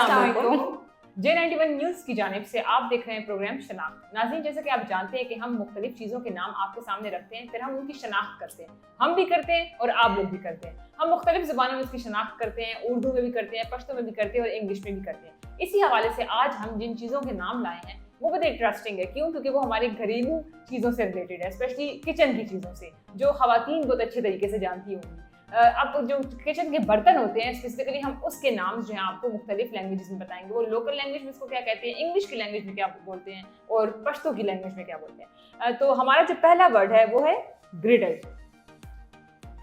J91 news की जानिब से आप देख रहे हैं प्रोग्राम शनाख्त। नाज़रीन, जैसे कि आप जानते हैं कि हम मुख्तलिफ चीज़ों के नाम आपके सामने रखते हैं, फिर हम उनकी शनाख्त करते हैं। हम भी करते हैं और आप लोग भी करते हैं। हम मुख्तलिफ ज़ुबानों में इसकी शनाख्त करते हैं, उर्दू में भी करते हैं, पश्तो में भी करते हैं और इंग्लिश में भी करते हैं। इसी हवाले से आज हम जिन चीज़ों के नाम लाए हैं वो बहुत इंटरेस्टिंग है। क्यों? क्योंकि वो हमारे घरेलू चीज़ों से रिलेटेड है, स्पेशली किचन की चीज़ों से, जो ख़वातीन बहुत अच्छे तरीके से जानती होंगी। अब जो किचन के बर्तन होते हैं स्पेसिफिकली हम उसके नाम जो हैं आपको मुख्तलिफ लैंग्वेजेस में बताएंगे। वो लोकल लैंग्वेज में इसको क्या कहते हैं, इंग्लिश की लैंग्वेज में क्या बोलते हैं और पश्तो की लैंग्वेज में क्या बोलते हैं। तो हमारा जो पहला वर्ड है वो है ग्रिडल।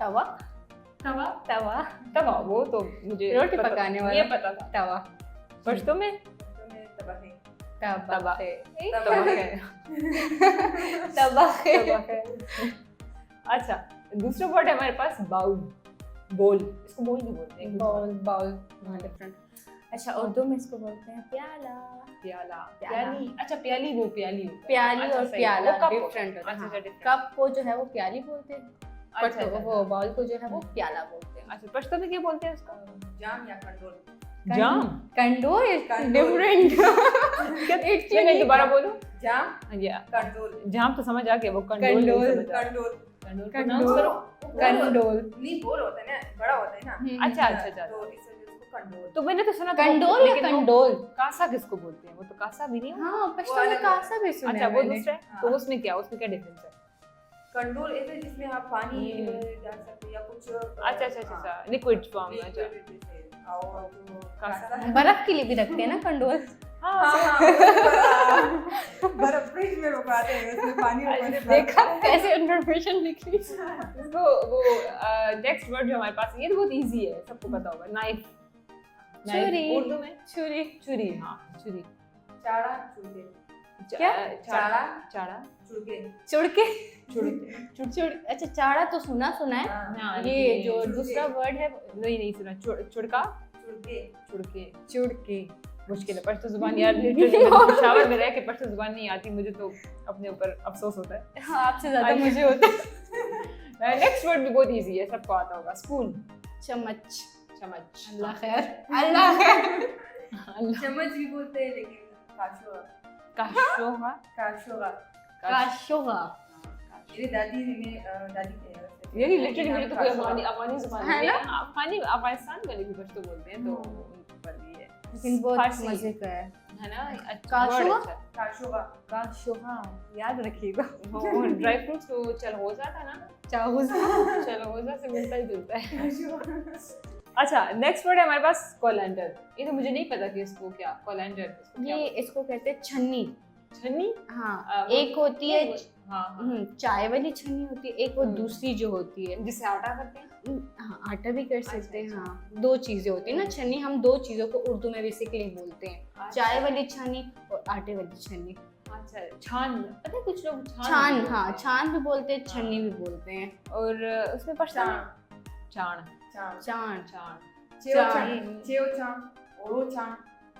तवा तवा तवा तवा, वो तो मुझे रोटी पकाने वाला ये पता था। तवा पश्तो में तवा तवा तवा अच्छा, दूसरा वर्ड है हमारे पास बाउल। बोल, इसको बोल भी बोलते हैं। Bowl bowl different. अच्छा, उर्दू में इसको बोलते हैं प्याला प्याला, प्याली। अच्छा, प्याली वो प्याली होता है। प्याली अच्छा, और सही। प्याला वो कप डिफरेंट होता है। अच्छा, हाँ। different। कप को जो है वो प्याली बोलते हैं, अच्छा, बट अच्छा, वो बाउल को जो है वो प्याला बोलते हैं। अच्छा, पश्तो में क्या बोलते हैं उसको? जाम या कंडोल। जाम। कंडोल कंडोल। डिफरेंट। मैं दोबारा बोलूं? जाम या कंडोल। जाम तो समझ आ गया, वो कंडोल नहीं कंडोल। समझ आ रहा। Condole condole condole. pronounce करो। कंडोल नहीं, गोल होता है ना, बड़ा होता है ना। अच्छा, अच्छा, अच्छा। तो इस वजह से उसको कंडोल। तो मैंने तो सुना कंडोल या लेकिन वो कंडोल? कासा किसको बोलते हैं? वो तो कासा भी नहीं। हाँ, पश्तो में कासा भी सुना अच्छा, है वो मैंने। दूसरा है। हाँ। तो उसमें क्या डिफरेंस है? कंडोल ऐसे जिसमें आप पानी डाल सकते हैं या कुछ। अच्छा, अच्छा, अच्छा, लिक्विड फॉर्म में। अच्छा, और जो कासा। कासा बर्फ के लिए भी रखते हैं ना कंडोल। हाँ, बर्फ फ्रिज में रुकाते हैं, उसमें पानी रुकाने देखा कैसे इन्फॉर्मेशन निकली। इसको वो नेक्स्ट वर्ड जो हमारे पास है, ये तो बहुत इजी है, सबको पता होगा। नाइफ। छुरी। उर्दू में छुरी छुरी। हाँ, छुरी। चाड़ा चुड़के। क्या? चाड़ा। चाड़ा। चुड़के। चुड़के चुड़के। चुड़ अच्छा, चाड़ा तो सुना है। हाँ, ये जो चुड़के। दूसरा वर्ड है नहीं सुना। चुड़का। चुड़के। चुड़के। चुड़के। मुश्किल है पश्तो जुबान यार। पेशावर में रह के पश्तो जुबान नहीं आती मुझे, तो अपने ऊपर अफसोस होता है। हाँ, आपसे ज्यादा मुझे होता है। नेक्स्ट वर्ड भी बहुत इजी है, सबको आता होगा। स्पून। चम्मच। चम्मच। अल्लाह खैर। अल्लाह खैर। चम्मच भी बोलते हैं लेकिन काशोगा। काशोगा। काशोगा। काशोगा। मेरी दादी थे ये लिटरली मुझे तो कोई अफगानी जुबान है नहीं ना? है। अफगानी अफगानिस्तान वाले भी पश्तो बोलते हैं, तो उन पर भी है। लेकिन बहुत फारसी। मजे का है। है ना? अच्छा, काशोगा? word अच्छा। काशोगा। काशोगा याद रखिएगा। वो ड्राई फ्रूट्स तो चलहोजा था ना? चाहूज। चलहोजा से मिलता ही जुलता है। अच्छा, नेक्स्ट वर्ड है हमारे पास कोलैंडर। ये तो मुझे नहीं पता कि इसको क्या कोलैंडर ये इसको कहते हैं छन्नी। छन्नी। हाँ, एक होती है हाँ, चाय वाली छन्नी होती है, एक वो दूसरी जो होती है जिससे आटा करते हैं। हाँ, आटा भी कर सकते हैं। अच्छा। हाँ, दो चीजें होती है ना छन्नी। हम दो चीजों को उर्दू में बेसिकली बोलते हैं, चाय वाली छन्नी और आटे वाली छन्नी। अच्छा, छान। पता है कुछ लोग छान, भी हाँ, बोलते हैं। छान भी बोलते हैं, छन्नी भी बोलते हैं। और उसमें पश्तो में चाण। चाण। चाण। चाण। चेव चाण। ओरो चाण।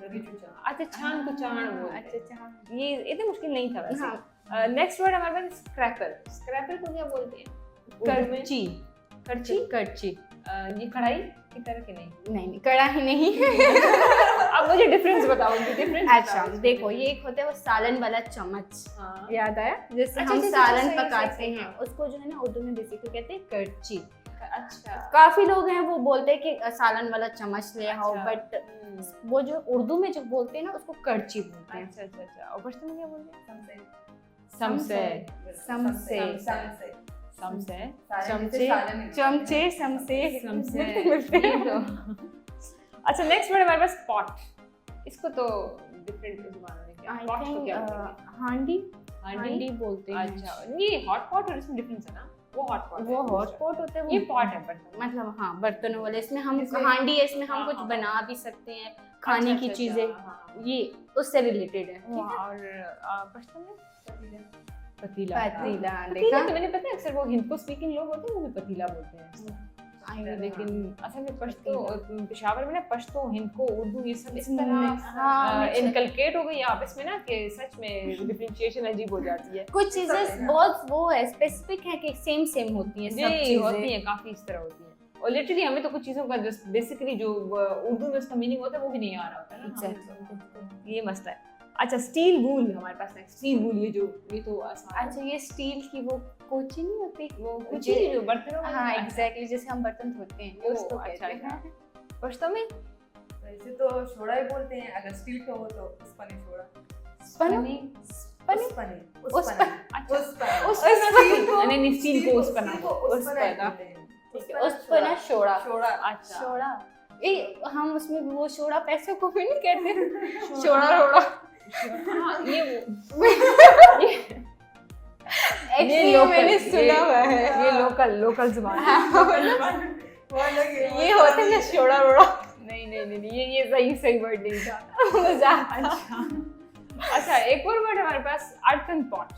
रबीजू चाण। अच्छा, छान को चाण बोलते हैं। अच्छा, चाण। ये इतना मुश्किल नहीं था वैसे। हाँ। नेक्स्ट वर्ड हमारे पास स्क्रैपर। स्क्रैपर को क्या बोलते हैं? उर्दू में? करची। करची। करची। ये कढ़ाई की तरह की नहीं। नहीं, कढ़ाई नहीं। अब मुझे डिफरेंस बताओ, डिफरेंस। अच्छा, देखो, ये एक होता है वो सालन वाला चम्मच। हाँ। याद आया? जिससे अच्छा, हम अच्छा, सालन सही, पकाते सही, हैं, हाँ। उसको जो है ना उर्दू में बेसिकली कहते हैं करची। अच्छा। काफी लोग हैं वो बोलते हैं कि सालन वाला चम्मच ले आओ, अच्छा। बट वो जो उर्दू में जो बोलते हैं ना उसको करची बोलते हैं। अच्छा, अच्छा, अच्छा। और पश्तो में क्या बोलते हैं? समसे। समसे। समसे। समसे। चमचे। चमचे, समसे। समसे। मिलते हैं। ये तो। अच्छा, नेक्स्ट वर्ड हमारे पास पॉट। इसको तो डिफरेंट जुबानों में क्या I पॉट को think, क्या बोलते हैं? हांडी। हांडी। हांडी बोलते हैं। अच्छा, ये हॉट पॉट और इसमें डिफरेंस है ना? वो हॉट पॉट वो हॉट पॉट होता है, ये वो पॉट है बर्तन। मतलब हाँ, बर्तनों वाले। इसमें हम इसमें- हांडी है, इसमें हम हाँ, कुछ हाँ, बना भी सकते हैं, खाने अच्छा, की अच्छा, चीजें। हाँ। ये उससे रिलेटेड है। ठीक है? और पश्तो में पतीला। पतीला। पतीला देखा? तो मैंने पता है अक्सर वो हिंदको स्पीकिंग लोग होते हैं वो भी पतीला बोलते हैं। लेकिन असल में पश्तो पेशावर में ना पश्तो, हिंदको, उर्दू ये सब इस तरह इनकलकेट हो गई आपस में ना कि सच में डिफरेंशिएशन अजीब हो जाती है। कुछ चीजें बहुत वो है, स्पेसिफिक है कि सेम सेम होती हैं सब जी, चीजें। होती हैं, काफी इस तरह होती हैं। और लिटरली हमें तो कुछ चीज़ों का जस्ट बेसिकली जो उर्दू में उसका मीनिंग होता है वो भी नहीं आ रहा होता है। ना Exactly. ये मसला है। अच्छा स्टील वूल हमारे पास नेक्स्ट, स्टील वूल ये तो आसान अच्छा ये स्टील की वो कोची नहीं होती, वो कुछ ही जो बर्तनों में हाँ आता है। एग्जैक्टली, जैसे हम बर्तन धोते हैं ओह, उसको अच्छा, कहते हैं। पश्तो में वैसे तो शोड़ा ही बोलते हैं, अगर स्टील का हो तो उस्पने शोड़ा। स्पनी स्पनी उस्पने उस्पन अच्छा उस्पने स्टील को नहीं स्टील को उस्पना उस्पना उस्पना शोड़ा शोड़ा। अच्छा शोड़ा। ए हम उसमें वो शोड़ा पैसे को भी नहीं कहते, शोड़ा रोड़ा। हाँ ये वो एक्चुअली local, मैंने सुना हुआ है, ये लोकल जुबान है। वो अलग है, ये होता है ना शोड़ा रोड़ा। नहीं ये सही वर्ड नहीं था। मजाक। अच्छा एक और वर्ड हमारे पास अर्थन पॉट,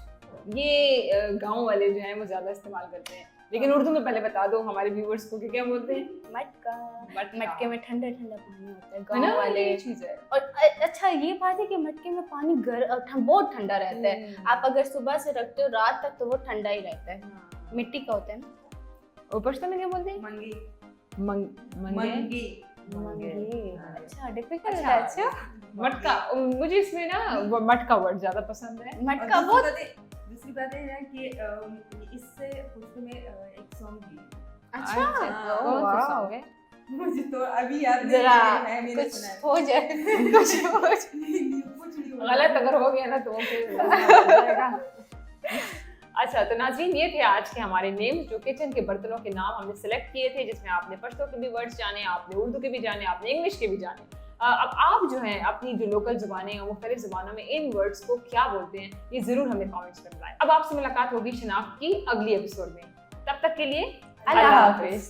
ये गांव वाले जो हैं वो ज्यादा इस्तेमाल करते हैं, लेकिन उर्दू में पहले बता दो हमारे व्यूअर्स को कि क्या बोलते हैं। मटका। मटका। मटके में ठंडा ठंडा पानी होता है है गांव ना, वाले। ये चीज है। और अच्छा ये बात है कि मटके में पानी बहुत ठंडा रहता है, आप अगर सुबह से रखते हो रात तक तो वो ठंडा ही रहता है, मिट्टी का होता है ना। और पश्तो में क्या बोलते हैं? मंगी मंगे मंगी मंगी। हाँ। अच्छा डिफिकल्ट अच्छा। है। अच्छा मटका, मुझे इसमें ना वो मटका वर्ड ज्यादा पसंद है। मटका वो दूसरी बात है ना कि इससे उर्दू में एक सॉन्ग भी है। अच्छा कौन सा वाह। सॉन्ग है? मुझे तो अभी याद नहीं जरा है, मैंने सुना है। कुछ हो जाए कुछ हो जाए। कुछ नहीं हुआ। गलत अगर हो गया ना तो फिर हो जाएगा। अच्छा तो नाज़रीन ये थे आज के हमारे नेम्स, जो किचन के बर्तनों के नाम हमने सिलेक्ट किए थे, जिसमें आपने पश्तो के भी वर्ड्स जाने, आपने उर्दू के भी जाने, आपने इंग्लिश के भी जाने। अब आप जो हैं अपनी जो लोकल ज़ुबानें और मुख्तलिफ ज़ुबानों में इन वर्ड्स को क्या बोलते हैं ये ज़रूर हमें कमेंट्स में बताएं। अब आपसे मुलाकात होगी शनाख्त की अगली एपिसोड में, तब तक के लिए अल्लाह हाफिज़।